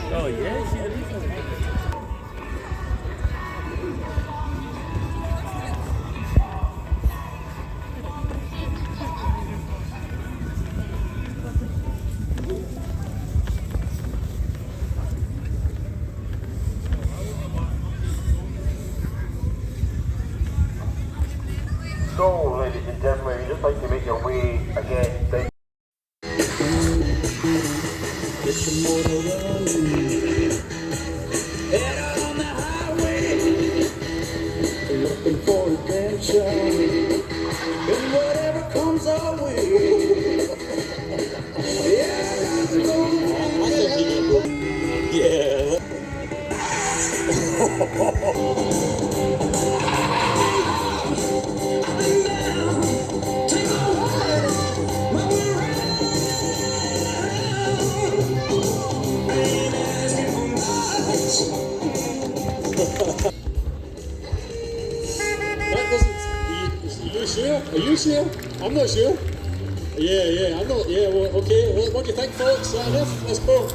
Oh yeah, see the difference. So, ladies and gentlemen, we'd just like to make your way again down. Get some motor running. Head out on the highway, looking for redemption, and whatever comes our way. Yeah, yeah. That doesn't. Are you sure? Are you sure? I'm not sure. Yeah, I'm not. Yeah, well, okay. Well, what do you think, folks? Is that enough? Let's go.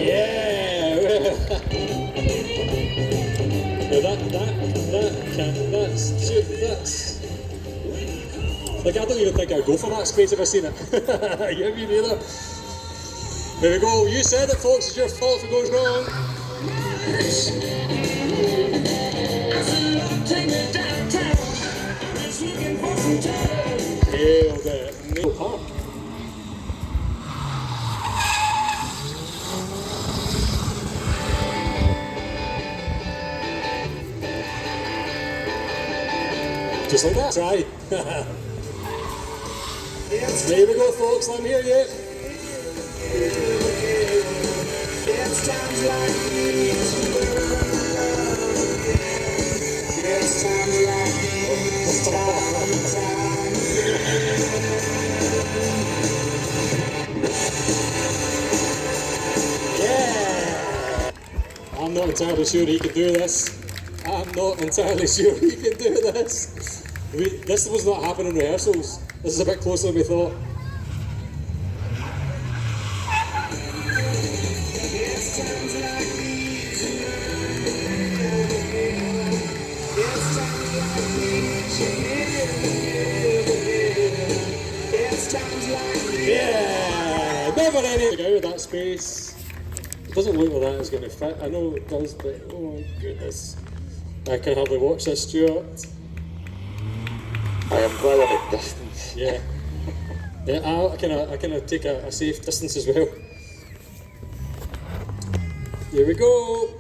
Yeah. That's. Like, I don't even think I'd go for that space if I seen it. Yeah, me neither. There we go. You said it, folks. It's your fault if it goes wrong. Nailed it. Nailed Park. Just like that. Try. There we go, folks. I'm here yet. It's times like these. It's times like these. Yeah. I'm not entirely sure he can do this. I'm not entirely sure he can do this. This was not happening in rehearsals. This is a bit closer than we thought. Yeah, never ending. Out of that space. It doesn't look like that is going to fit. I know it does, but oh my goodness. I can hardly watch this, Stuart. I am glad I'm at distance. Yeah. Yeah, I kind of take a safe distance as well. Here we go.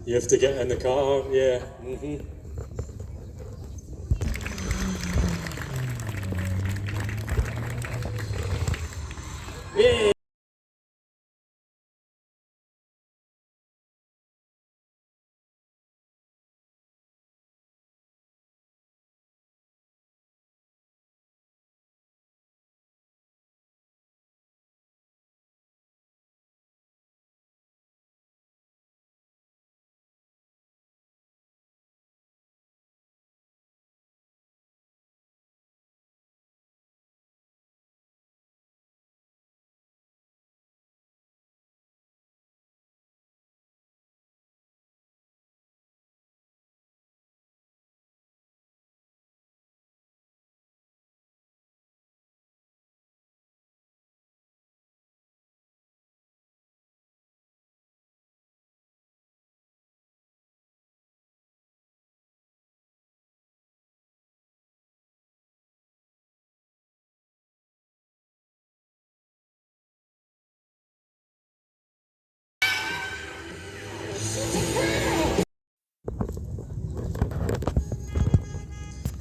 You have to get in the car, yeah. Mm-hmm. Yeah.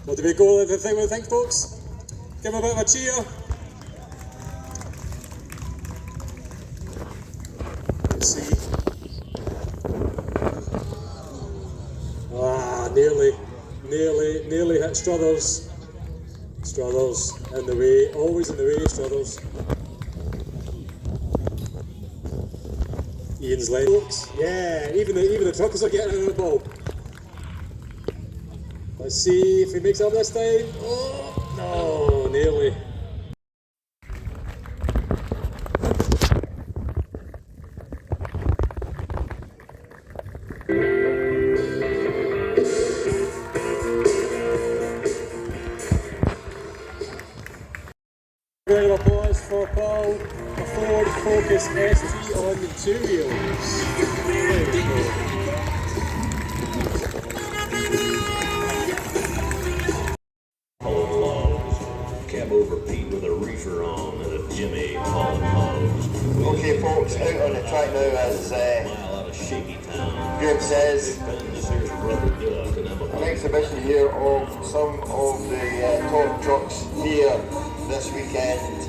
What do we go? What do you think, folks? Give him a bit of a cheer. Let's see. Ah, nearly hit Struthers. Struthers in the way, always in the way, Struthers. Ian's line, folks. Yeah, even the truckers are getting out of the ball. Let's see if he makes up this time. Oh, no, nearly. Round of applause for Paul, a Ford Focus ST on the two wheels. There we go. Over Pete with a reefer on and a Jimmy hauling hogs. Okay, folks, out on the track now as Mile out of Shaky Town. Graham says. This here's Rubber Duck, and I'm An exhibition here of some of the top trucks here this weekend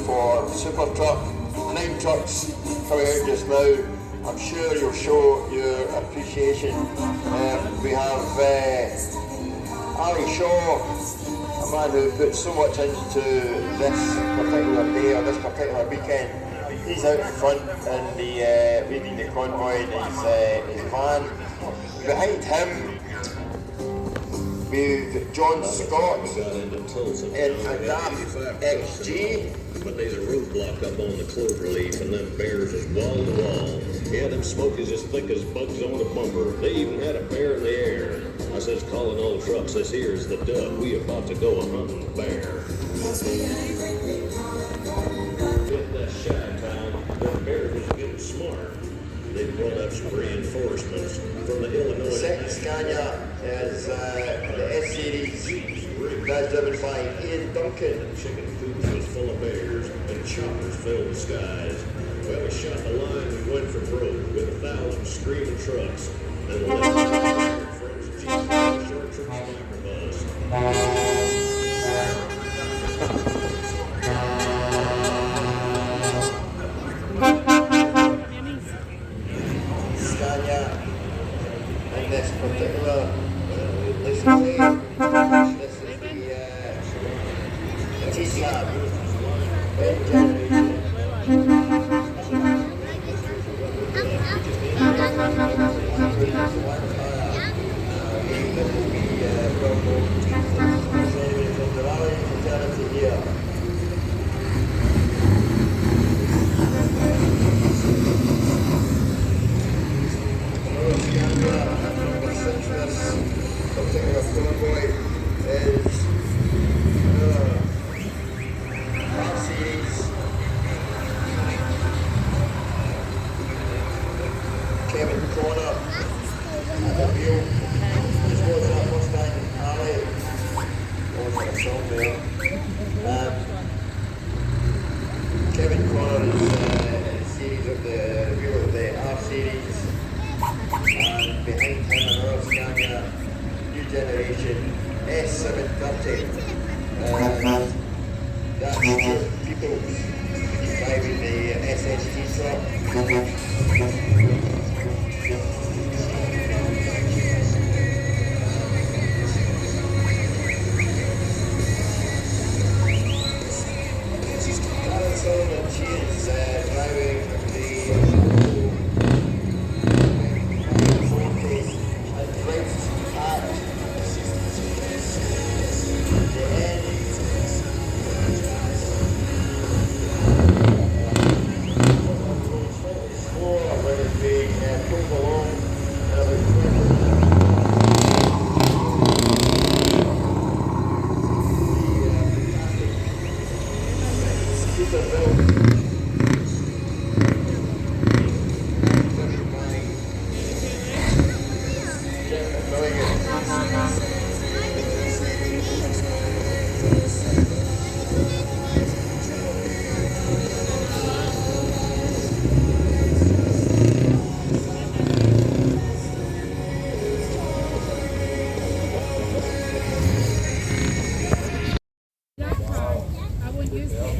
for Super Truck. 9 trucks coming out just now. I'm sure you'll show your appreciation. We have Ali Shaw, a man who put so much into this particular day or this particular weekend. He's out in front and leading the convoy in his van. Behind him, with John Scott in a DAF XG. But there's a roadblock up on the cloverleaf, and them bears is wall to wall. Yeah, them smoke is as thick as bugs on a bumper. They even had a bear in the air. I says, calling all trucks, this here's the Duck. We about to go a-hunting the bear. With that shy town, them bears was getting smart. They brought up some reinforcements from the Illinois. Second Scania is the S-Series. That's driven by Ian Duncan. Chicken coops was full of bears, and choppers filled the skies. Well, we shot the line, we went for broke, with 1,000 screaming trucks. And the left frozen jeep and a short trip sniper bus. Scania in this particular, this is the T-Cab engine. song there. Kevin Connor is in a series of the review of the R series, and behind him another Scania New Generation S730. That's Stuart Peoples driving the SST truck. Sullivan, she is driving the 40 and right at the end. Four when it's being pulled along I would use it.